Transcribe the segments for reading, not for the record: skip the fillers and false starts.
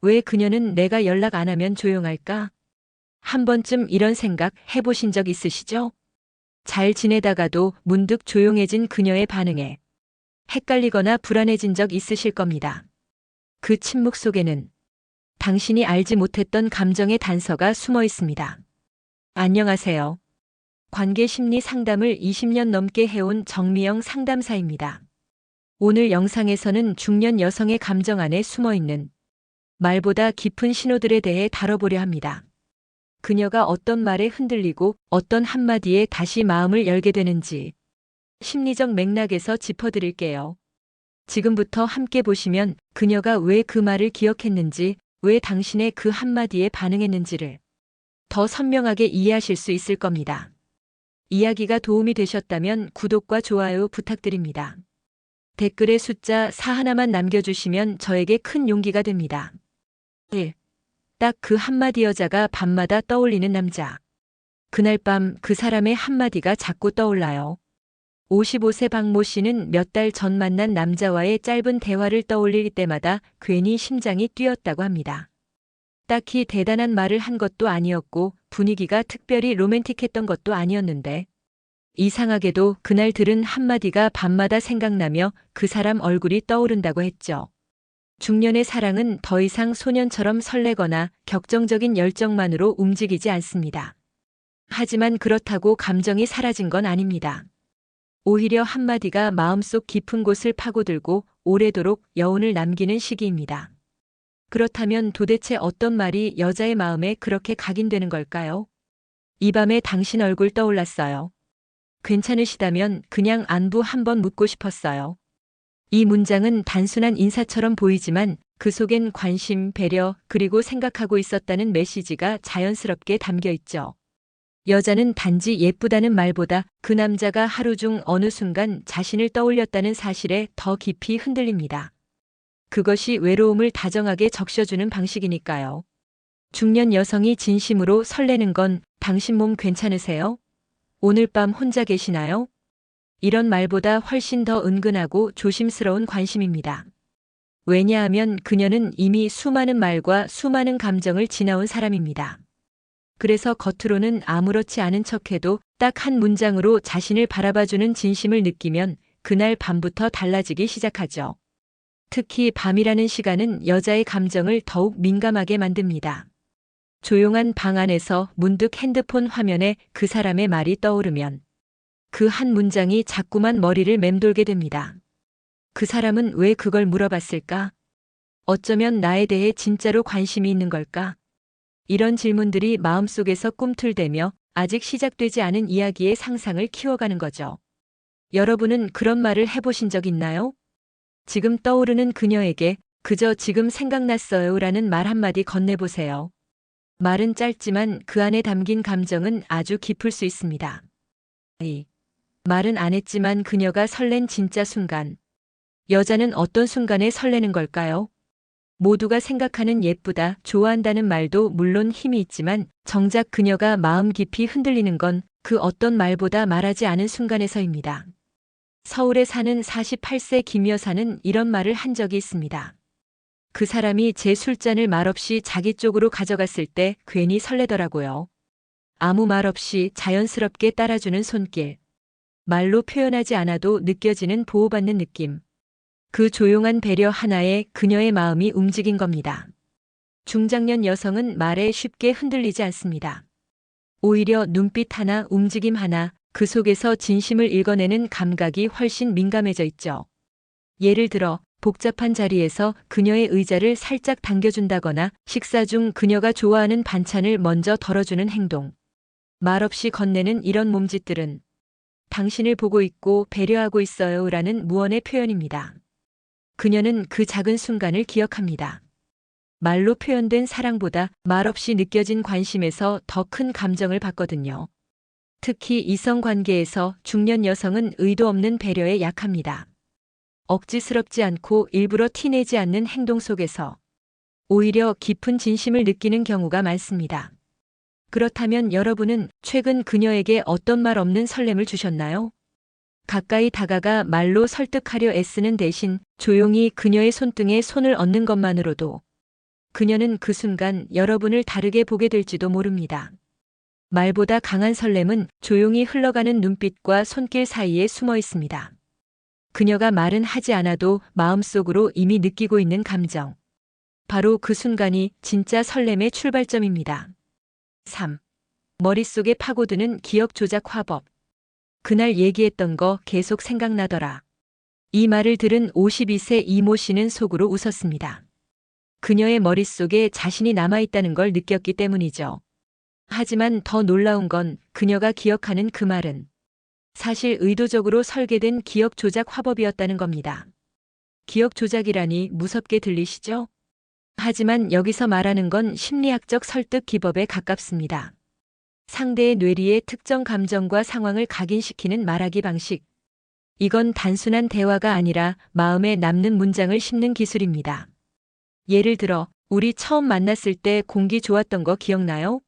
왜 그녀는 내가 연락 안 하면 조용할까? 한 번쯤 이런 생각 해보신 적 있으시죠? 잘 지내다가도 문득 조용해진 그녀의 반응에 헷갈리거나 불안해진 적 있으실 겁니다. 그 침묵 속에는 당신이 알지 못했던 감정의 단서가 숨어 있습니다. 안녕하세요. 관계 심리 상담을 20년 넘게 해온 정미영 상담사입니다. 오늘 영상에서는 중년 여성의 감정 안에 숨어 있는 말보다 깊은 신호들에 대해 다뤄보려 합니다. 그녀가 어떤 말에 흔들리고 어떤 한마디에 다시 마음을 열게 되는지 심리적 맥락에서 짚어드릴게요. 지금부터 함께 보시면 그녀가 왜 그 말을 기억했는지, 왜 당신의 그 한마디에 반응했는지를 더 선명하게 이해하실 수 있을 겁니다. 이야기가 도움이 되셨다면 구독과 좋아요 부탁드립니다. 댓글에 숫자 4 하나만 남겨주시면 저에게 큰 용기가 됩니다. 1. 딱 그 한마디. 여자가 밤마다 떠올리는 남자. 그날 밤 그 사람의 한마디가 자꾸 떠올라요. 55세 박모 씨는 몇 달 전 만난 남자와의 짧은 대화를 떠올릴 때마다 괜히 심장이 뛰었다고 합니다. 딱히 대단한 말을 한 것도 아니었고 분위기가 특별히 로맨틱했던 것도 아니었는데 이상하게도 그날 들은 한마디가 밤마다 생각나며 그 사람 얼굴이 떠오른다고 했죠. 중년의 사랑은 더 이상 소년처럼 설레거나 격정적인 열정만으로 움직이지 않습니다. 하지만 그렇다고 감정이 사라진 건 아닙니다. 오히려 한마디가 마음속 깊은 곳을 파고들고 오래도록 여운을 남기는 시기입니다. 그렇다면 도대체 어떤 말이 여자의 마음에 그렇게 각인되는 걸까요? 이 밤에 당신 얼굴 떠올랐어요. 괜찮으시다면 그냥 안부 한번 묻고 싶었어요. 이 문장은 단순한 인사처럼 보이지만 그 속엔 관심, 배려, 그리고 생각하고 있었다는 메시지가 자연스럽게 담겨 있죠. 여자는 단지 예쁘다는 말보다 그 남자가 하루 중 어느 순간 자신을 떠올렸다는 사실에 더 깊이 흔들립니다. 그것이 외로움을 다정하게 적셔주는 방식이니까요. 중년 여성이 진심으로 설레는 건 당신 몸 괜찮으세요? 오늘 밤 혼자 계시나요? 이런 말보다 훨씬 더 은근하고 조심스러운 관심입니다. 왜냐하면 그녀는 이미 수많은 말과 수많은 감정을 지나온 사람입니다. 그래서 겉으로는 아무렇지 않은 척해도 딱 한 문장으로 자신을 바라봐주는 진심을 느끼면 그날 밤부터 달라지기 시작하죠. 특히 밤이라는 시간은 여자의 감정을 더욱 민감하게 만듭니다. 조용한 방 안에서 문득 핸드폰 화면에 그 사람의 말이 떠오르면 그 한 문장이 자꾸만 머리를 맴돌게 됩니다. 그 사람은 왜 그걸 물어봤을까? 어쩌면 나에 대해 진짜로 관심이 있는 걸까? 이런 질문들이 마음속에서 꿈틀대며 아직 시작되지 않은 이야기의 상상을 키워가는 거죠. 여러분은 그런 말을 해보신 적 있나요? 지금 떠오르는 그녀에게 그저 지금 생각났어요 라는 말 한마디 건네보세요. 말은 짧지만 그 안에 담긴 감정은 아주 깊을 수 있습니다. 말은 안 했지만 그녀가 설렌 진짜 순간. 여자는 어떤 순간에 설레는 걸까요? 모두가 생각하는 예쁘다, 좋아한다는 말도 물론 힘이 있지만 정작 그녀가 마음 깊이 흔들리는 건 그 어떤 말보다 말하지 않은 순간에서입니다. 서울에 사는 48세 김 여사는 이런 말을 한 적이 있습니다. 그 사람이 제 술잔을 말없이 자기 쪽으로 가져갔을 때 괜히 설레더라고요. 아무 말 없이 자연스럽게 따라주는 손길. 말로 표현하지 않아도 느껴지는 보호받는 느낌. 그 조용한 배려 하나에 그녀의 마음이 움직인 겁니다. 중장년 여성은 말에 쉽게 흔들리지 않습니다. 오히려 눈빛 하나, 움직임 하나, 그 속에서 진심을 읽어내는 감각이 훨씬 민감해져 있죠. 예를 들어 복잡한 자리에서 그녀의 의자를 살짝 당겨준다거나 식사 중 그녀가 좋아하는 반찬을 먼저 덜어주는 행동. 말없이 건네는 이런 몸짓들은 당신을 보고 있고 배려하고 있어요 라는 무언의 표현입니다. 그녀는 그 작은 순간을 기억합니다. 말로 표현된 사랑보다 말없이 느껴진 관심에서 더 큰 감정을 받거든요. 특히 이성 관계에서 중년 여성은 의도 없는 배려에 약합니다. 억지스럽지 않고 일부러 티내지 않는 행동 속에서 오히려 깊은 진심을 느끼는 경우가 많습니다. 그렇다면 여러분은 최근 그녀에게 어떤 말 없는 설렘을 주셨나요? 가까이 다가가 말로 설득하려 애쓰는 대신 조용히 그녀의 손등에 손을 얹는 것만으로도 그녀는 그 순간 여러분을 다르게 보게 될지도 모릅니다. 말보다 강한 설렘은 조용히 흘러가는 눈빛과 손길 사이에 숨어 있습니다. 그녀가 말은 하지 않아도 마음속으로 이미 느끼고 있는 감정. 바로 그 순간이 진짜 설렘의 출발점입니다. 3. 머릿속에 파고드는 기억 조작 화법. 그날 얘기했던 거 계속 생각나더라. 이 말을 들은 52세 이모 씨는 속으로 웃었습니다. 그녀의 머릿속에 자신이 남아있다는 걸 느꼈기 때문이죠. 하지만 더 놀라운 건 그녀가 기억하는 그 말은 사실 의도적으로 설계된 기억 조작 화법이었다는 겁니다. 기억 조작이라니 무섭게 들리시죠? 하지만 여기서 말하는 건 심리학적 설득 기법에 가깝습니다. 상대의 뇌리에 특정 감정과 상황을 각인시키는 말하기 방식. 이건 단순한 대화가 아니라 마음에 남는 문장을 심는 기술입니다. 예를 들어, 우리 처음 만났을 때 공기 좋았던 거 기억나요?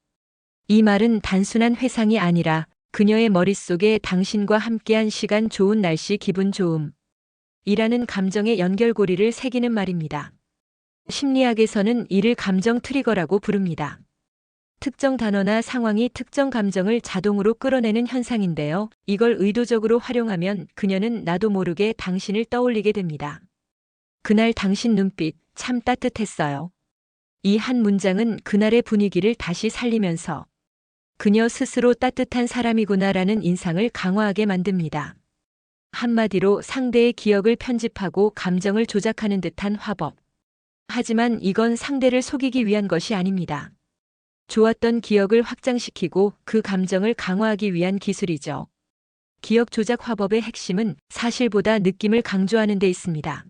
이 말은 단순한 회상이 아니라 그녀의 머릿속에 당신과 함께한 시간, 좋은 날씨, 기분 좋음 이라는 감정의 연결고리를 새기는 말입니다. 심리학에서는 이를 감정 트리거라고 부릅니다. 특정 단어나 상황이 특정 감정을 자동으로 끌어내는 현상인데요. 이걸 의도적으로 활용하면 그녀는 나도 모르게 당신을 떠올리게 됩니다. 그날 당신 눈빛 참 따뜻했어요. 이 한 문장은 그날의 분위기를 다시 살리면서 그녀 스스로 따뜻한 사람이구나라는 인상을 강화하게 만듭니다. 한마디로 상대의 기억을 편집하고 감정을 조작하는 듯한 화법. 하지만 이건 상대를 속이기 위한 것이 아닙니다. 좋았던 기억을 확장시키고 그 감정을 강화하기 위한 기술이죠. 기억 조작 화법의 핵심은 사실보다 느낌을 강조하는 데 있습니다.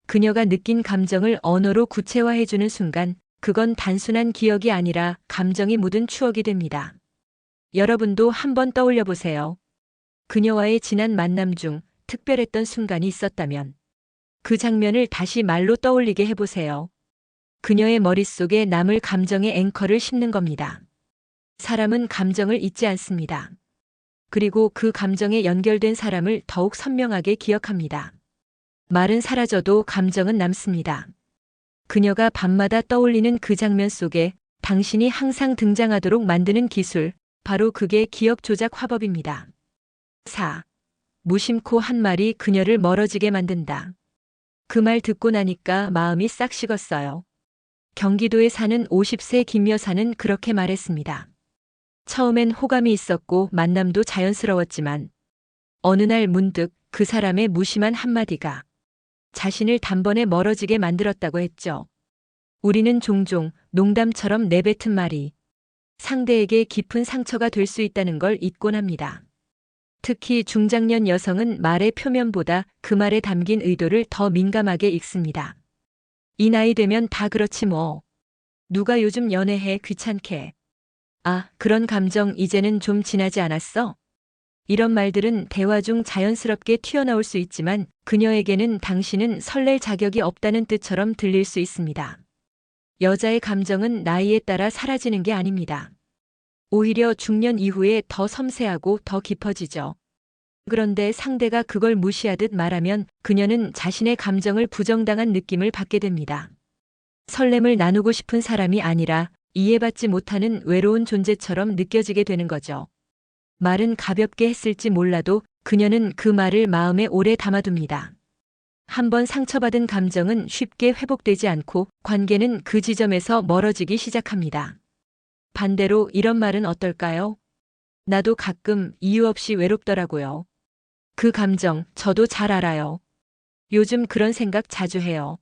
그녀가 느낀 감정을 언어로 구체화해주는 순간 그건 단순한 기억이 아니라 감정이 묻은 추억이 됩니다. 여러분도 한번 떠올려 보세요. 그녀와의 지난 만남 중 특별했던 순간이 있었다면 그 장면을 다시 말로 떠올리게 해보세요. 그녀의 머릿속에 남을 감정의 앵커를 심는 겁니다. 사람은 감정을 잊지 않습니다. 그리고 그 감정에 연결된 사람을 더욱 선명하게 기억합니다. 말은 사라져도 감정은 남습니다. 그녀가 밤마다 떠올리는 그 장면 속에 당신이 항상 등장하도록 만드는 기술, 바로 그게 기억 조작 화법입니다. 4. 무심코 한 말이 그녀를 멀어지게 만든다. 그 말 듣고 나니까 마음이 싹 식었어요. 경기도에 사는 50세 김 여사는 그렇게 말했습니다. 처음엔 호감이 있었고 만남도 자연스러웠지만 어느 날 문득 그 사람의 무심한 한마디가 자신을 단번에 멀어지게 만들었다고 했죠. 우리는 종종 농담처럼 내뱉은 말이 상대에게 깊은 상처가 될 수 있다는 걸 잊곤 합니다. 특히 중장년 여성은 말의 표면보다 그 말에 담긴 의도를 더 민감하게 읽습니다. 이 나이 되면 다 그렇지 뭐. 누가 요즘 연애해 귀찮게. 아, 그런 감정 이제는 좀 지나지 않았어? 이런 말들은 대화 중 자연스럽게 튀어나올 수 있지만 그녀에게는 당신은 설렐 자격이 없다는 뜻처럼 들릴 수 있습니다. 여자의 감정은 나이에 따라 사라지는 게 아닙니다. 오히려 중년 이후에 더 섬세하고 더 깊어지죠. 그런데 상대가 그걸 무시하듯 말하면 그녀는 자신의 감정을 부정당한 느낌을 받게 됩니다. 설렘을 나누고 싶은 사람이 아니라 이해받지 못하는 외로운 존재처럼 느껴지게 되는 거죠. 말은 가볍게 했을지 몰라도 그녀는 그 말을 마음에 오래 담아둡니다. 한번 상처받은 감정은 쉽게 회복되지 않고 관계는 그 지점에서 멀어지기 시작합니다. 반대로 이런 말은 어떨까요? 나도 가끔 이유 없이 외롭더라고요. 그 감정 저도 잘 알아요. 요즘 그런 생각 자주 해요.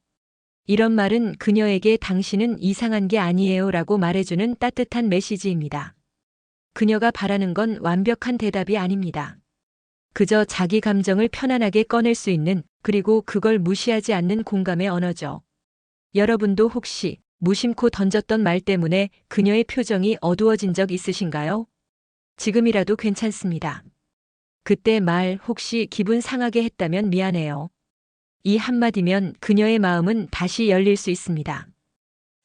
이런 말은 그녀에게 당신은 이상한 게 아니에요 라고 말해주는 따뜻한 메시지입니다. 그녀가 바라는 건 완벽한 대답이 아닙니다. 그저 자기 감정을 편안하게 꺼낼 수 있는, 그리고 그걸 무시하지 않는 공감의 언어죠. 여러분도 혹시 무심코 던졌던 말 때문에 그녀의 표정이 어두워진 적 있으신가요? 지금이라도 괜찮습니다. 그때 말 혹시 기분 상하게 했다면 미안해요. 이 한마디면 그녀의 마음은 다시 열릴 수 있습니다.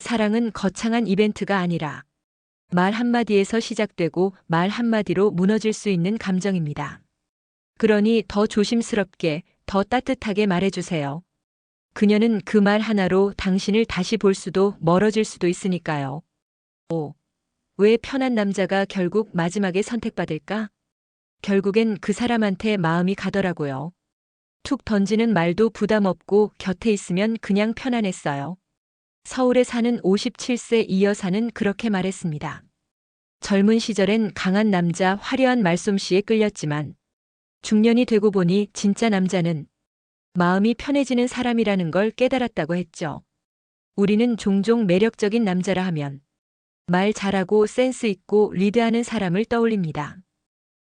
사랑은 거창한 이벤트가 아니라 말 한마디에서 시작되고 말 한마디로 무너질 수 있는 감정입니다. 그러니 더 조심스럽게, 더 따뜻하게 말해주세요. 그녀는 그 말 하나로 당신을 다시 볼 수도 멀어질 수도 있으니까요. 왜 편한 남자가 결국 마지막에 선택받을까? 결국엔 그 사람한테 마음이 가더라고요. 툭 던지는 말도 부담 없고 곁에 있으면 그냥 편안했어요. 서울에 사는 57세 이 여사는 그렇게 말했습니다. 젊은 시절엔 강한 남자, 화려한 말솜씨에 끌렸지만 중년이 되고 보니 진짜 남자는 마음이 편해지는 사람이라는 걸 깨달았다고 했죠. 우리는 종종 매력적인 남자라 하면 말 잘하고 센스 있고 리드하는 사람을 떠올립니다.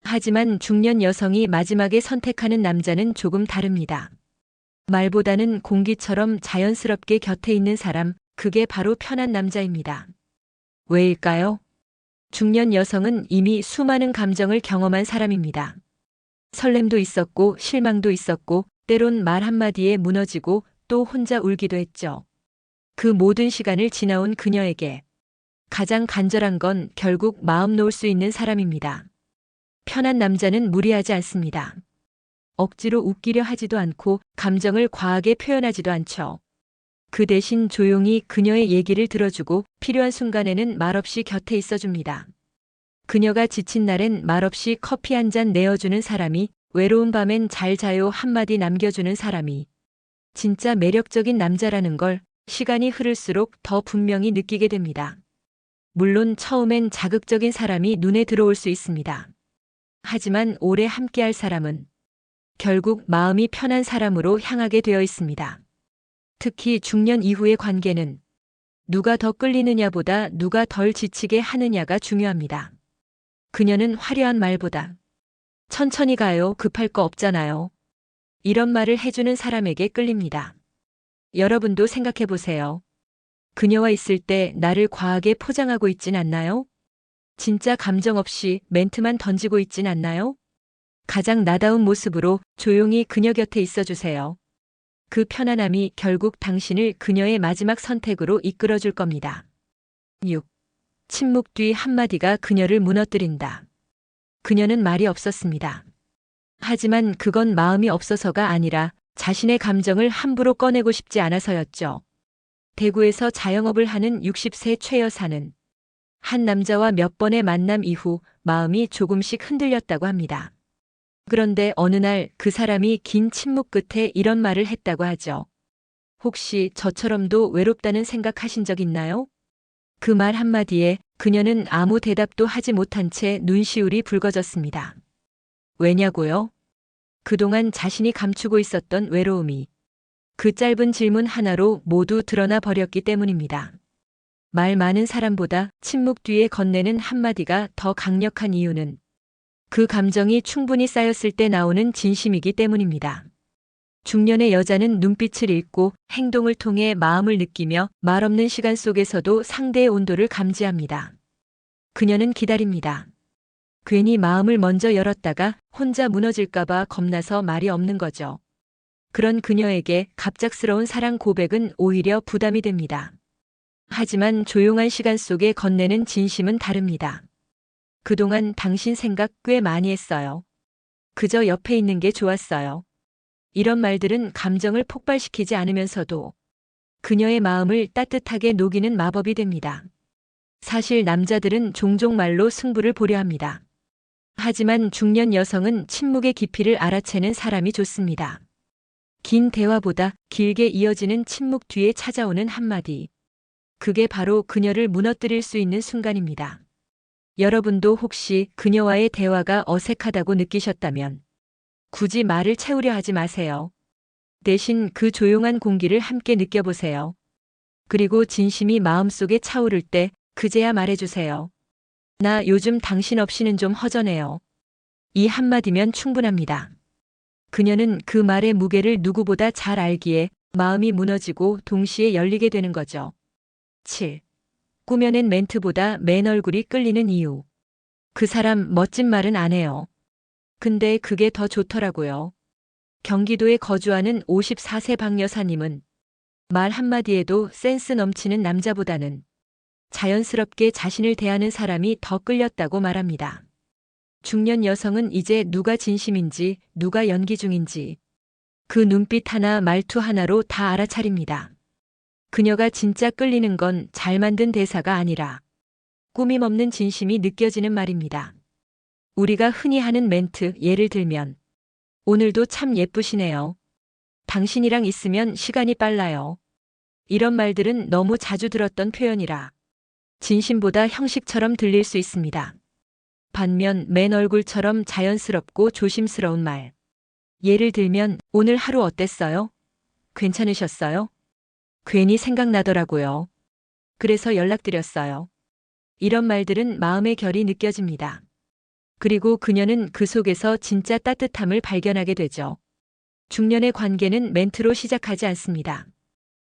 하지만 중년 여성이 마지막에 선택하는 남자는 조금 다릅니다. 말보다는 공기처럼 자연스럽게 곁에 있는 사람, 그게 바로 편한 남자입니다. 왜일까요? 중년 여성은 이미 수많은 감정을 경험한 사람입니다. 설렘도 있었고 실망도 있었고 때론 말 한마디에 무너지고 또 혼자 울기도 했죠. 그 모든 시간을 지나온 그녀에게 가장 간절한 건 결국 마음 놓을 수 있는 사람입니다. 편한 남자는 무리하지 않습니다. 억지로 웃기려 하지도 않고 감정을 과하게 표현하지도 않죠. 그 대신 조용히 그녀의 얘기를 들어주고 필요한 순간에는 말없이 곁에 있어줍니다. 그녀가 지친 날엔 말없이 커피 한 잔 내어주는 사람이, 외로운 밤엔 잘 자요 한마디 남겨주는 사람이 진짜 매력적인 남자라는 걸 시간이 흐를수록 더 분명히 느끼게 됩니다. 물론 처음엔 자극적인 사람이 눈에 들어올 수 있습니다. 하지만 오래 함께할 사람은 결국 마음이 편한 사람으로 향하게 되어 있습니다. 특히 중년 이후의 관계는 누가 더 끌리느냐보다 누가 덜 지치게 하느냐가 중요합니다. 그녀는 화려한 말보다 천천히 가요, 급할 거 없잖아요. 이런 말을 해주는 사람에게 끌립니다. 여러분도 생각해 보세요. 그녀와 있을 때 나를 과하게 포장하고 있진 않나요? 진짜 감정 없이 멘트만 던지고 있진 않나요? 가장 나다운 모습으로 조용히 그녀 곁에 있어주세요. 그 편안함이 결국 당신을 그녀의 마지막 선택으로 이끌어줄 겁니다. 6. 침묵 뒤 한마디가 그녀를 무너뜨린다. 그녀는 말이 없었습니다. 하지만 그건 마음이 없어서가 아니라 자신의 감정을 함부로 꺼내고 싶지 않아서였죠. 대구에서 자영업을 하는 60세 최 여사는 한 남자와 몇 번의 만남 이후 마음이 조금씩 흔들렸다고 합니다. 그런데 어느 날 그 사람이 긴 침묵 끝에 이런 말을 했다고 하죠. 혹시 저처럼도 외롭다는 생각하신 적 있나요? 그 말 한마디에 그녀는 아무 대답도 하지 못한 채 눈시울이 붉어졌습니다. 왜냐고요? 그동안 자신이 감추고 있었던 외로움이 그 짧은 질문 하나로 모두 드러나 버렸기 때문입니다. 말 많은 사람보다 침묵 뒤에 건네는 한마디가 더 강력한 이유는 그 감정이 충분히 쌓였을 때 나오는 진심이기 때문입니다. 중년의 여자는 눈빛을 읽고 행동을 통해 마음을 느끼며 말 없는 시간 속에서도 상대의 온도를 감지합니다. 그녀는 기다립니다. 괜히 마음을 먼저 열었다가 혼자 무너질까봐 겁나서 말이 없는 거죠. 그런 그녀에게 갑작스러운 사랑 고백은 오히려 부담이 됩니다. 하지만 조용한 시간 속에 건네는 진심은 다릅니다. 그동안 당신 생각 꽤 많이 했어요. 그저 옆에 있는 게 좋았어요. 이런 말들은 감정을 폭발시키지 않으면서도 그녀의 마음을 따뜻하게 녹이는 마법이 됩니다. 사실 남자들은 종종 말로 승부를 보려 합니다. 하지만 중년 여성은 침묵의 깊이를 알아채는 사람이 좋습니다. 긴 대화보다 길게 이어지는 침묵 뒤에 찾아오는 한마디. 그게 바로 그녀를 무너뜨릴 수 있는 순간입니다. 여러분도 혹시 그녀와의 대화가 어색하다고 느끼셨다면 굳이 말을 채우려 하지 마세요. 대신 그 조용한 공기를 함께 느껴보세요. 그리고 진심이 마음속에 차오를 때 그제야 말해주세요. 나 요즘 당신 없이는 좀 허전해요. 이 한마디면 충분합니다. 그녀는 그 말의 무게를 누구보다 잘 알기에 마음이 무너지고 동시에 열리게 되는 거죠. 7. 꾸며낸 멘트보다 맨 얼굴이 끌리는 이유. 그 사람 멋진 말은 안 해요. 근데 그게 더 좋더라고요. 경기도에 거주하는 54세 박 여사님은 말 한마디에도 센스 넘치는 남자보다는 자연스럽게 자신을 대하는 사람이 더 끌렸다고 말합니다. 중년 여성은 이제 누가 진심인지, 누가 연기 중인지, 그 눈빛 하나 말투 하나로 다 알아차립니다. 그녀가 진짜 끌리는 건 잘 만든 대사가 아니라 꾸밈 없는 진심이 느껴지는 말입니다. 우리가 흔히 하는 멘트, 예를 들면 오늘도 참 예쁘시네요. 당신이랑 있으면 시간이 빨라요. 이런 말들은 너무 자주 들었던 표현이라 진심보다 형식처럼 들릴 수 있습니다. 반면 맨 얼굴처럼 자연스럽고 조심스러운 말. 예를 들면 오늘 하루 어땠어요? 괜찮으셨어요? 괜히 생각나더라고요. 그래서 연락드렸어요. 이런 말들은 마음의 결이 느껴집니다. 그리고 그녀는 그 속에서 진짜 따뜻함을 발견하게 되죠. 중년의 관계는 멘트로 시작하지 않습니다.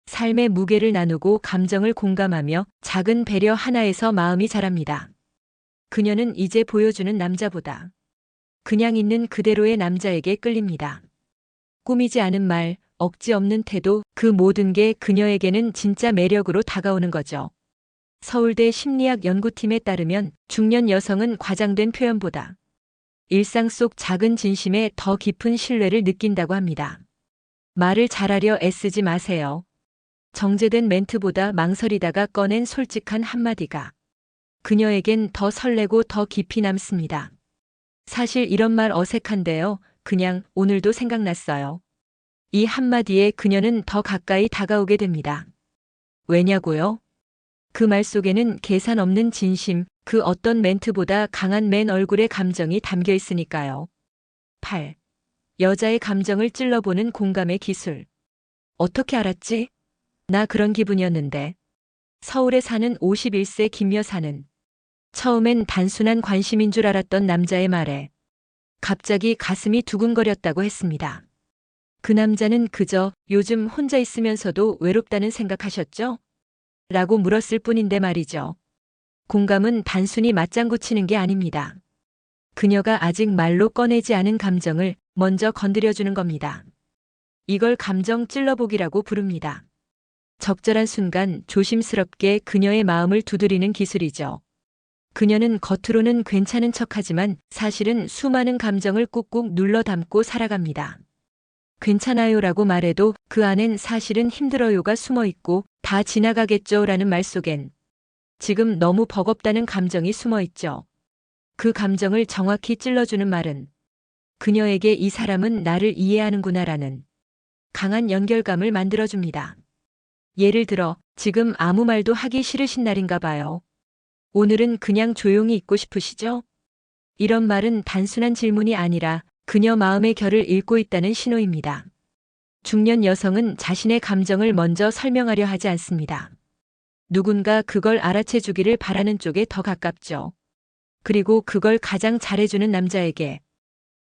삶의 무게를 나누고 감정을 공감하며 작은 배려 하나에서 마음이 자랍니다. 그녀는 이제 보여주는 남자보다 그냥 있는 그대로의 남자에게 끌립니다. 꾸미지 않은 말, 억지 없는 태도, 그 모든 게 그녀에게는 진짜 매력으로 다가오는 거죠. 서울대 심리학 연구팀에 따르면 중년 여성은 과장된 표현보다 일상 속 작은 진심에 더 깊은 신뢰를 느낀다고 합니다. 말을 잘하려 애쓰지 마세요. 정제된 멘트보다 망설이다가 꺼낸 솔직한 한마디가 그녀에겐 더 설레고 더 깊이 남습니다. 사실 이런 말 어색한데요. 그냥 오늘도 생각났어요. 이 한마디에 그녀는 더 가까이 다가오게 됩니다. 왜냐고요? 그 말 속에는 계산 없는 진심, 그 어떤 멘트보다 강한 맨 얼굴의 감정이 담겨 있으니까요. 8. 여자의 감정을 찔러보는 공감의 기술. 어떻게 알았지? 나 그런 기분이었는데. 서울에 사는 51세 김 여사는 처음엔 단순한 관심인 줄 알았던 남자의 말에 갑자기 가슴이 두근거렸다고 했습니다. 그 남자는 그저 요즘 혼자 있으면서도 외롭다는 생각하셨죠? 라고 물었을 뿐인데 말이죠. 공감은 단순히 맞장구 치는 게 아닙니다. 그녀가 아직 말로 꺼내지 않은 감정을 먼저 건드려주는 겁니다. 이걸 감정 찔러보기라고 부릅니다. 적절한 순간 조심스럽게 그녀의 마음을 두드리는 기술이죠. 그녀는 겉으로는 괜찮은 척하지만 사실은 수많은 감정을 꾹꾹 눌러 담고 살아갑니다. 괜찮아요라고 말해도 그 안엔 사실은 힘들어요가 숨어 있고 다 지나가겠죠라는 말 속엔 지금 너무 버겁다는 감정이 숨어 있죠. 그 감정을 정확히 찔러주는 말은 그녀에게 이 사람은 나를 이해하는구나라는 강한 연결감을 만들어줍니다. 예를 들어 지금 아무 말도 하기 싫으신 날인가 봐요. 오늘은 그냥 조용히 있고 싶으시죠? 이런 말은 단순한 질문이 아니라 그녀 마음의 결을 읽고 있다는 신호입니다. 중년 여성은 자신의 감정을 먼저 설명하려 하지 않습니다. 누군가 그걸 알아채 주기를 바라는 쪽에 더 가깝죠. 그리고 그걸 가장 잘해주는 남자에게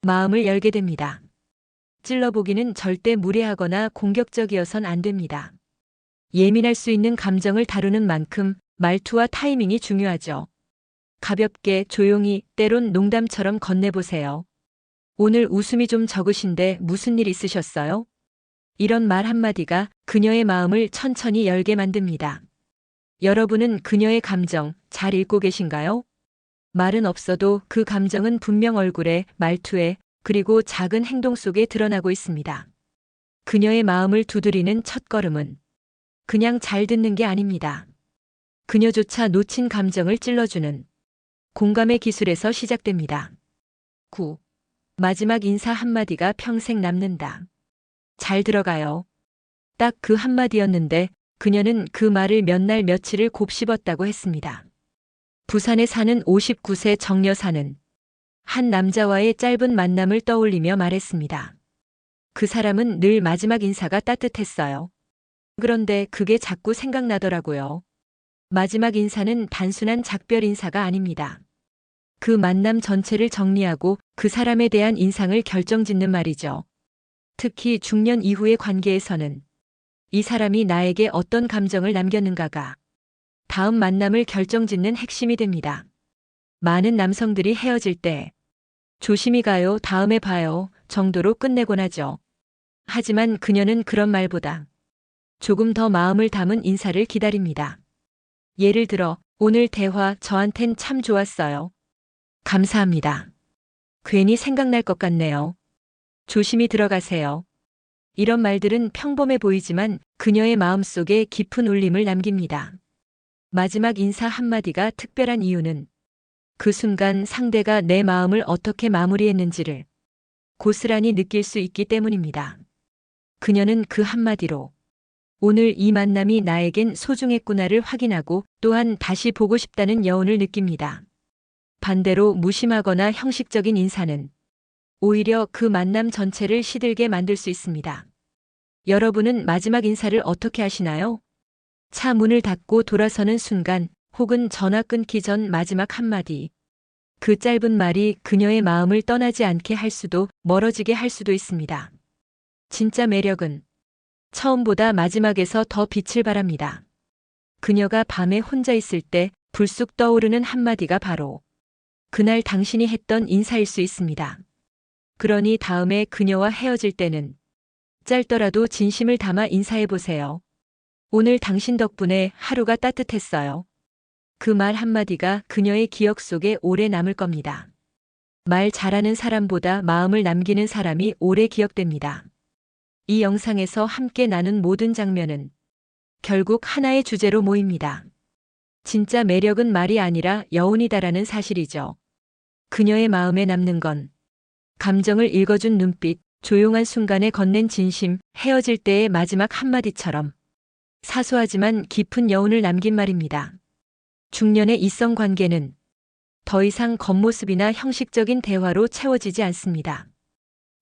마음을 열게 됩니다. 찔러보기는 절대 무례하거나 공격적이어선 안 됩니다. 예민할 수 있는 감정을 다루는 만큼 말투와 타이밍이 중요하죠. 가볍게, 조용히, 때론 농담처럼 건네보세요. 오늘 웃음이 좀 적으신데 무슨 일 있으셨어요? 이런 말 한마디가 그녀의 마음을 천천히 열게 만듭니다. 여러분은 그녀의 감정 잘 읽고 계신가요? 말은 없어도 그 감정은 분명 얼굴에, 말투에, 그리고 작은 행동 속에 드러나고 있습니다. 그녀의 마음을 두드리는 첫걸음은 그냥 잘 듣는 게 아닙니다. 그녀조차 놓친 감정을 찔러주는 공감의 기술에서 시작됩니다. 9. 마지막 인사 한마디가 평생 남는다. 잘 들어가요. 딱 그 한마디였는데 그녀는 그 말을 몇 날 며칠을 곱씹었다고 했습니다. 부산에 사는 59세 정 여사는 한 남자와의 짧은 만남을 떠올리며 말했습니다. 그 사람은 늘 마지막 인사가 따뜻했어요. 그런데 그게 자꾸 생각나더라고요. 마지막 인사는 단순한 작별 인사가 아닙니다. 그 만남 전체를 정리하고 그 사람에 대한 인상을 결정짓는 말이죠. 특히 중년 이후의 관계에서는 이 사람이 나에게 어떤 감정을 남겼는가가 다음 만남을 결정짓는 핵심이 됩니다. 많은 남성들이 헤어질 때 조심히 가요, 다음에 봐요 정도로 끝내곤 하죠. 하지만 그녀는 그런 말보다 조금 더 마음을 담은 인사를 기다립니다. 예를 들어 오늘 대화 저한텐 참 좋았어요. 감사합니다. 괜히 생각날 것 같네요. 조심히 들어가세요. 이런 말들은 평범해 보이지만 그녀의 마음속에 깊은 울림을 남깁니다. 마지막 인사 한마디가 특별한 이유는 그 순간 상대가 내 마음을 어떻게 마무리했는지를 고스란히 느낄 수 있기 때문입니다. 그녀는 그 한마디로 오늘 이 만남이 나에겐 소중했구나를 확인하고 또한 다시 보고 싶다는 여운을 느낍니다. 반대로 무심하거나 형식적인 인사는 오히려 그 만남 전체를 시들게 만들 수 있습니다. 여러분은 마지막 인사를 어떻게 하시나요? 차 문을 닫고 돌아서는 순간 혹은 전화 끊기 전 마지막 한마디. 그 짧은 말이 그녀의 마음을 떠나지 않게 할 수도 멀어지게 할 수도 있습니다. 진짜 매력은 처음보다 마지막에서 더 빛을 발합니다. 그녀가 밤에 혼자 있을 때 불쑥 떠오르는 한마디가 바로 그날 당신이 했던 인사일 수 있습니다. 그러니 다음에 그녀와 헤어질 때는 짧더라도 진심을 담아 인사해 보세요. 오늘 당신 덕분에 하루가 따뜻했어요. 그 말 한마디가 그녀의 기억 속에 오래 남을 겁니다. 말 잘하는 사람보다 마음을 남기는 사람이 오래 기억됩니다. 이 영상에서 함께 나눈 모든 장면은 결국 하나의 주제로 모입니다. 진짜 매력은 말이 아니라 여운이다라는 사실이죠. 그녀의 마음에 남는 건 감정을 읽어준 눈빛, 조용한 순간에 건넨 진심, 헤어질 때의 마지막 한마디처럼 사소하지만 깊은 여운을 남긴 말입니다. 중년의 이성 관계는 더 이상 겉모습이나 형식적인 대화로 채워지지 않습니다.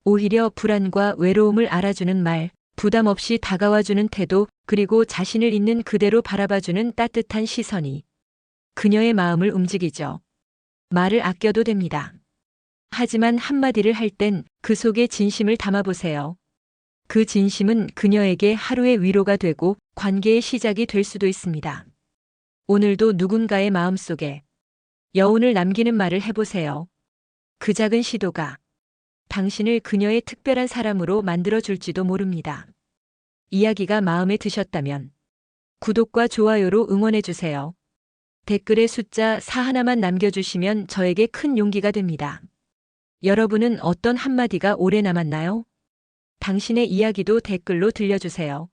오히려 불안과 외로움을 알아주는 말, 부담 없이 다가와주는 태도, 그리고 자신을 있는 그대로 바라봐주는 따뜻한 시선이 그녀의 마음을 움직이죠. 말을 아껴도 됩니다. 하지만 한마디를 할 땐 그 속에 진심을 담아보세요. 그 진심은 그녀에게 하루의 위로가 되고 관계의 시작이 될 수도 있습니다. 오늘도 누군가의 마음속에 여운을 남기는 말을 해보세요. 그 작은 시도가 당신을 그녀의 특별한 사람으로 만들어줄지도 모릅니다. 이야기가 마음에 드셨다면 구독과 좋아요로 응원해주세요. 댓글에 숫자 4 하나만 남겨주시면 저에게 큰 용기가 됩니다. 여러분은 어떤 한마디가 오래 남았나요? 당신의 이야기도 댓글로 들려주세요.